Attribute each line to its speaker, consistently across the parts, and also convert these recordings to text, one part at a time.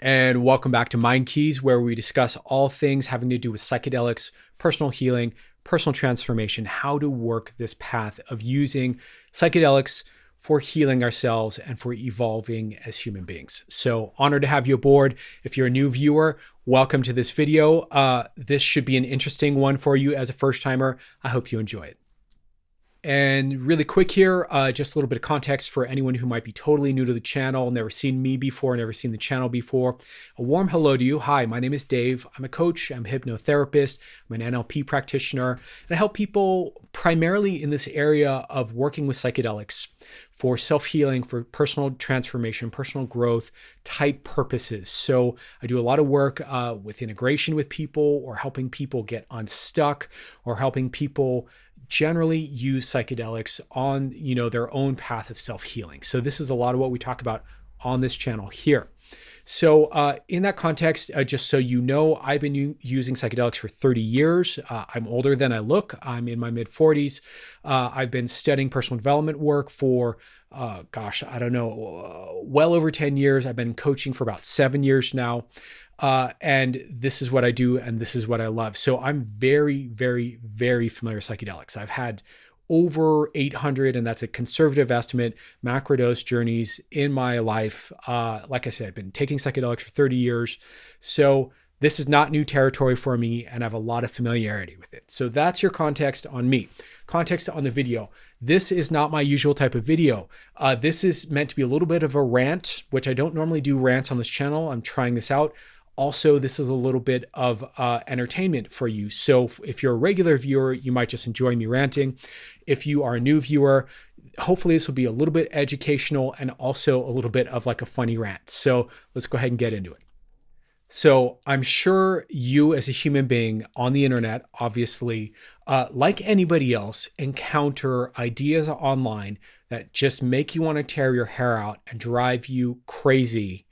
Speaker 1: And welcome back to Mind Keys, where we discuss all things having to do with psychedelics, personal healing, personal transformation, how to work this path of using psychedelics for healing ourselves and for evolving as human beings. So honored to have you aboard. If you're a new viewer, welcome to this video. This should be an interesting one for you as a first timer. I hope you enjoy it. And really quick here, just a little bit of context for anyone who might be totally new to the channel, never seen me before, never seen the channel before. A warm hello to you. Hi, my name is Dave. I'm a coach, I'm a hypnotherapist, I'm an NLP practitioner, and I help people primarily in this area of working with psychedelics for self-healing, for personal transformation, personal growth type purposes. So I do a lot of work with integration with people, or helping people get unstuck, or helping people generally use psychedelics on, their own path of self-healing. So this is a lot of what we talk about on this channel here. So in that context, just so you know, I've been using psychedelics for 30 years. I'm older than I look. I'm in my mid 40s. I've been studying personal development work for, well over 10 years. I've been coaching for about 7 years now. And this is what I do, and this is what I love. So I'm very, very, very familiar with psychedelics. I've had over 800, and that's a conservative estimate, macrodose journeys in my life. Like I said, I've been taking psychedelics for 30 years. So this is not new territory for me, and I have a lot of familiarity with it. So that's your context on me. Context on the video. This is not my usual type of video. This is meant to be a little bit of a rant, which I don't normally do rants on this channel. I'm trying this out. Also, this is a little bit of entertainment for you. So if you're a regular viewer, you might just enjoy me ranting. If you are a new viewer, hopefully this will be a little bit educational and also a little bit of like a funny rant. So let's go ahead and get into it. So I'm sure you as a human being on the internet, obviously, like anybody else, encounter ideas online that just make you want to tear your hair out and drive you crazy,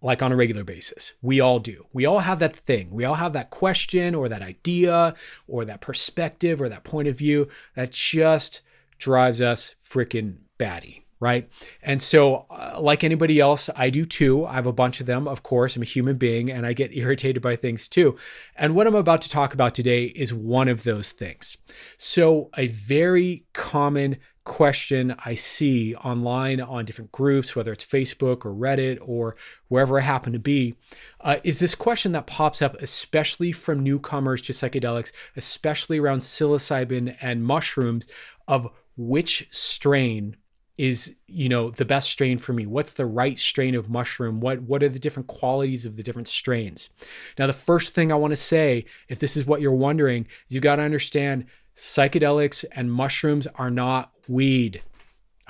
Speaker 1: like on a regular basis. We all do. We all have that thing. We all have that question or that idea or that perspective or that point of view that just drives us freaking batty, right? And so like anybody else, I do too. I have a bunch of them, of course. I'm a human being and I get irritated by things too. And what I'm about to talk about today is one of those things. So a very common question I see online on different groups, whether it's Facebook or Reddit or wherever I happen to be, is this question that pops up, especially from newcomers to psychedelics, especially around psilocybin and mushrooms, of which strain is, the best strain for me? What's the right strain of mushroom? What are the different qualities of the different strains? Now, the first thing I want to say, if this is what you're wondering, is you got to understand psychedelics and mushrooms are not weed.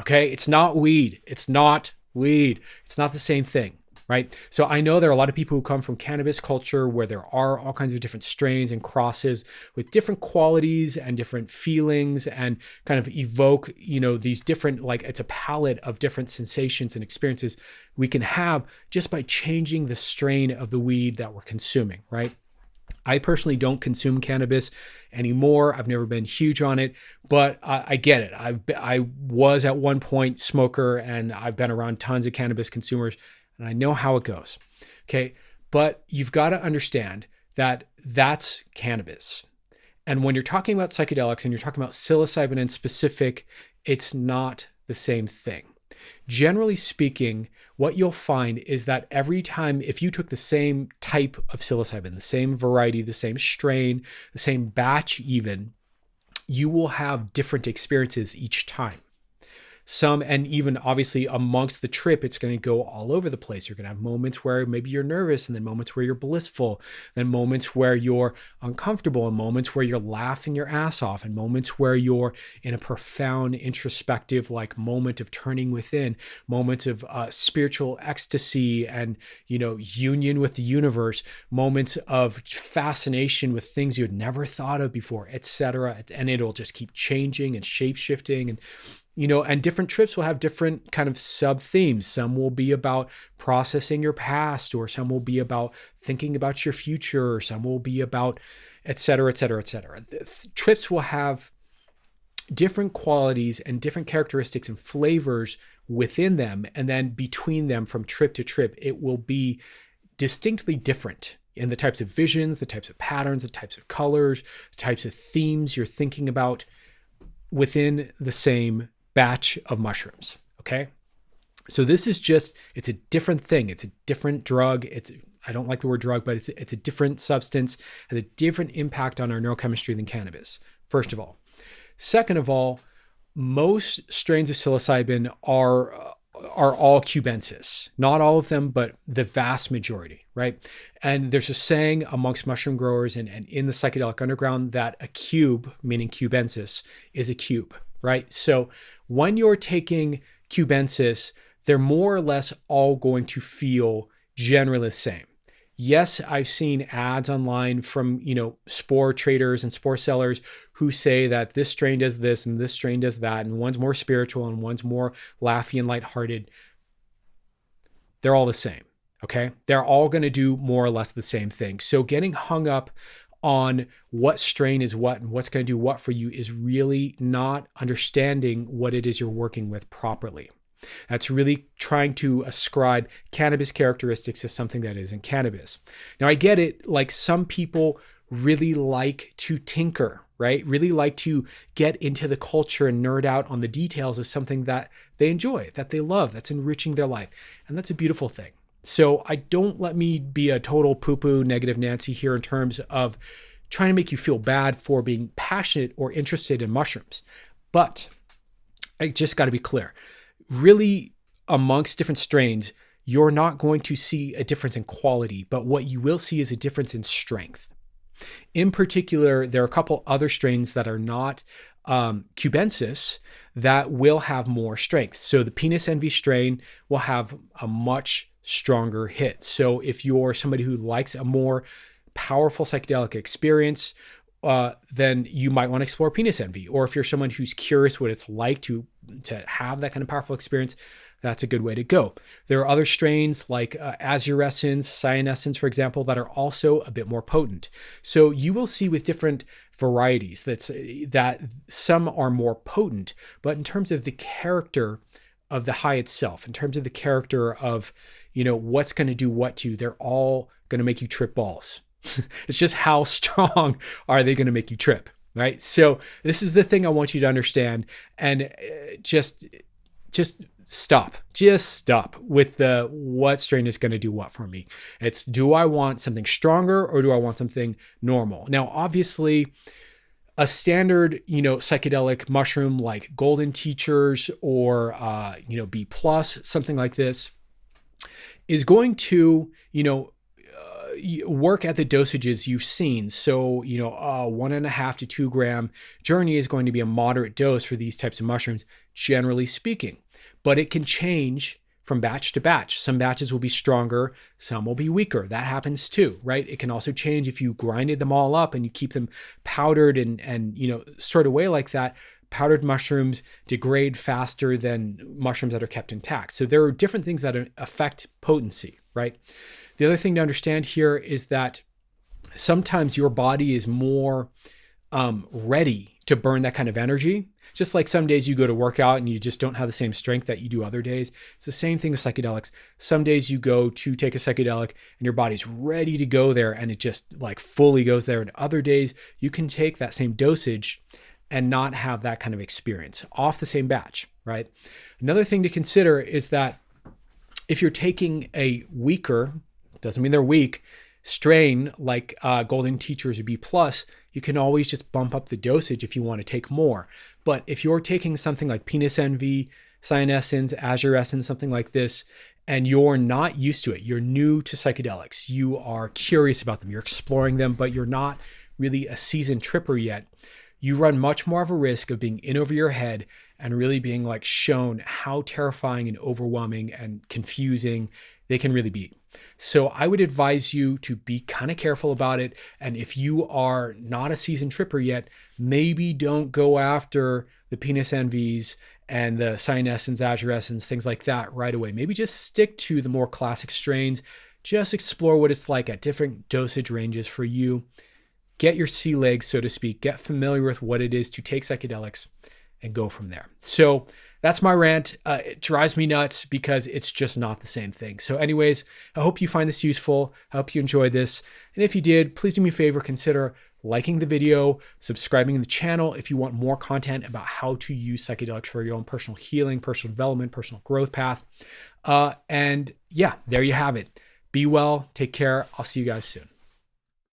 Speaker 1: Okay? It's not weed. It's not weed. It's not the same thing, right? So I know there are a lot of people who come from cannabis culture where there are all kinds of different strains and crosses with different qualities and different feelings and kind of evoke, these different, like it's a palette of different sensations and experiences we can have just by changing the strain of the weed that we're consuming, right? I personally don't consume cannabis anymore. I've never been huge on it, but I get it. I was at one point smoker, and I've been around tons of cannabis consumers, and I know how it goes. Okay. But you've got to understand that that's cannabis. And when you're talking about psychedelics and you're talking about psilocybin in specific, it's not the same thing. Generally speaking, what you'll find is that every time, if you took the same type of psilocybin, the same variety, the same strain, the same batch even, you will have different experiences each time. Some, and even obviously amongst the trip, it's going to go all over the place. You're going to have moments where maybe you're nervous, and then moments where you're blissful, then moments where you're uncomfortable, and moments where you're laughing your ass off, and moments where you're in a profound introspective like moment of turning within, moments of spiritual ecstasy and, union with the universe, moments of fascination with things you had never thought of before, etc. And it'll just keep changing and shape-shifting, and and different trips will have different kind of sub themes. Some will be about processing your past, or some will be about thinking about your future, or some will be about et cetera, et cetera, et cetera. Trips will have different qualities and different characteristics and flavors within them. And then between them from trip to trip, it will be distinctly different in the types of visions, the types of patterns, the types of colors, the types of themes you're thinking about within the same batch of mushrooms. Okay. So this is just, it's a different thing. It's a different drug. I don't like the word drug, but it's a different substance, has a different impact on our neurochemistry than cannabis, first of all. Second of all, most strains of psilocybin are all cubensis. Not all of them, but the vast majority, right? And there's a saying amongst mushroom growers and in the psychedelic underground that a cube, meaning cubensis, is a cube, right? So when you're taking cubensis, they're more or less all going to feel generally the same. Yes, I've seen ads online from, spore traders and spore sellers who say that this strain does this and this strain does that, and one's more spiritual and one's more laughy and lighthearted. They're all the same, okay? They're all going to do more or less the same thing. So getting hung up on what strain is what and what's going to do what for you is really not understanding what it is you're working with properly. That's really trying to ascribe cannabis characteristics to something that isn't cannabis. Now, I get it. Like, some people really like to tinker, right? Really like to get into the culture and nerd out on the details of something that they enjoy, that they love, that's enriching their life. And that's a beautiful thing. So don't let me be a total poo-poo negative Nancy here in terms of trying to make you feel bad for being passionate or interested in mushrooms. But I just got to be clear. Really, amongst different strains, you're not going to see a difference in quality, but what you will see is a difference in strength. In particular, there are a couple other strains that are not cubensis that will have more strength. So the penis envy strain will have a much stronger hit. So if you're somebody who likes a more powerful psychedelic experience, then you might want to explore penis envy. Or if you're someone who's curious what it's like to have that kind of powerful experience, that's a good way to go. There are other strains like azurescence, cyanescence, for example, that are also a bit more potent. So you will see with different varieties that some are more potent, but in terms of the character of the high itself, in terms of the character of, what's going to do what to, they're all going to make you trip balls. It's just how strong are they going to make you trip, right? So this is the thing I want you to understand, and just stop with the what strain is going to do what for me. It's, do I want something stronger or do I want something normal? Now, obviously, a standard, psychedelic mushroom like golden teachers or, B+, something like this, is going to, work at the dosages you've seen. So, 1.5 to 2 gram journey is going to be a moderate dose for these types of mushrooms, generally speaking. But it can change from batch to batch. Some batches will be stronger, some will be weaker. That happens too, right? It can also change if you grinded them all up and you keep them powdered and stored away like that. Powdered mushrooms degrade faster than mushrooms that are kept intact. So there are different things that affect potency, right? The other thing to understand here is that sometimes your body is more ready to burn that kind of energy. Just like some days you go to work out and you just don't have the same strength that you do other days. It's the same thing with psychedelics. Some days you go to take a psychedelic and your body's ready to go there and it just like fully goes there. And other days you can take that same dosage and not have that kind of experience off the same batch, right? Another thing to consider is that if you're taking a weaker, doesn't mean they're weak, strain like golden teachers or B+, you can always just bump up the dosage if you want to take more. But if you're taking something like penis envy, cyanescence, azurescence, something like this, and you're not used to it, you're new to psychedelics, you are curious about them, you're exploring them, but you're not really a seasoned tripper yet, you run much more of a risk of being in over your head and really being like shown how terrifying and overwhelming and confusing they can really be. So I would advise you to be kind of careful about it. And if you are not a seasoned tripper yet, maybe don't go after the penis envies and the cyanescence, azurescence, things like that right away. Maybe just stick to the more classic strains. Just explore what it's like at different dosage ranges for you. Get your sea legs, so to speak. Get familiar with what it is to take psychedelics and go from there. So that's my rant. It drives me nuts because it's just not the same thing. So anyways, I hope you find this useful. I hope you enjoyed this. And if you did, please do me a favor, consider liking the video, subscribing to the channel if you want more content about how to use psychedelics for your own personal healing, personal development, personal growth path. And yeah, there you have it. Be well, take care. I'll see you guys soon.